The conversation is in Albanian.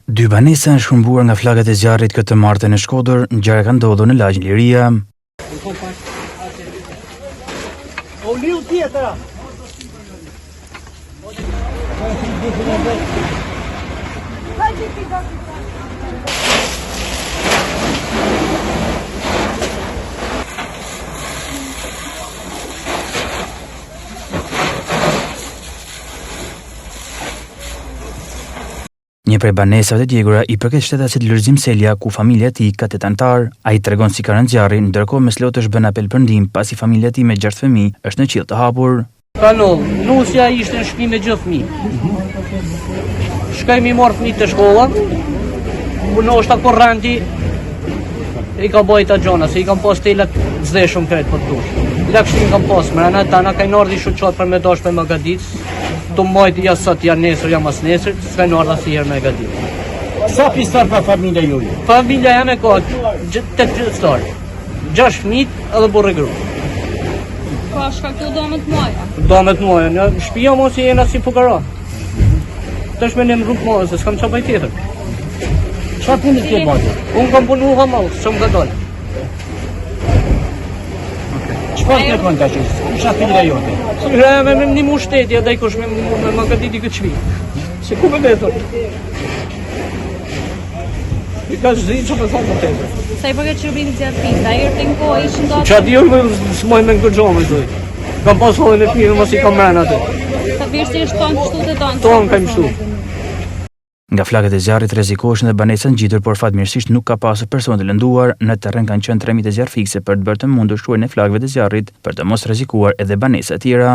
Dy banesa janë shkëmbuar nga flakët e zjarrit këtë martën në Shkodër, ngjarja ka ndodhur në lagjen Liria. Një prej banesave të djegura i përket shtetasit Lërzim Selja, ku familja e tij ka 8 anëtar. Ai tregon si ka rënë zjarri, ndërkohë Meslotësh bën apel për ndihmë pasi familja e tij me 6 fëmijë është në qiell të hapur. Nusja ishte në shtëpi me gjithë fëmijë. Shkoj mi marr fëmijët të shkolla. Punoshta korrenti i ka bojta gjona, se i kam pas telat zdeshëm kret për dush. Lakshtin kam pas, mërana tana ka nërdi shu qatë për me dash për Magadic. Të majtë ja sot, ja nesër, ja mas nesër, s'ka nërda si herë Magadic. Sa pistar pa familja juju? Familja jam e ka 8 gjithëstar. 6 fëmijë edhe burrë gru. Ka shkaktu domet muaja? Domet muaja, në shtëpia mos i jena si fukara. Tash me në rrugë muaja, se s'kam qa baj tjetër. Çfarë puni ke bërë? Unë kam punu hamall, shumë ka dalë. Çfarë ke bën tash? Kusha familja jote? Me një mu shteti, edhe i kush me Magaditi këtë qvi. Se ku me betur? I ka zhinë që me thonë më tete. Sa i përket shërbimit zjarrit, a i rëtin kohë ishë ndotë? Qa di unë s'moj me ngërgjohë, zoj. Kam pas hollën e fëmijëve, mos i kam mrenë atë. Sa vishësisht tonë kështu të tonë? Tonë kam shtu. Nga flakët e zjarrit rrezikoheshin dhe banesa ngjitur, por fatmirësisht nuk ka pasur person të lënduar. Në terren kanë qenë 3 zjarr fikse për të bërë të mundur shkruajnë e flakëve të zjarrit për të mos rrezikuar edhe banesa të tjera.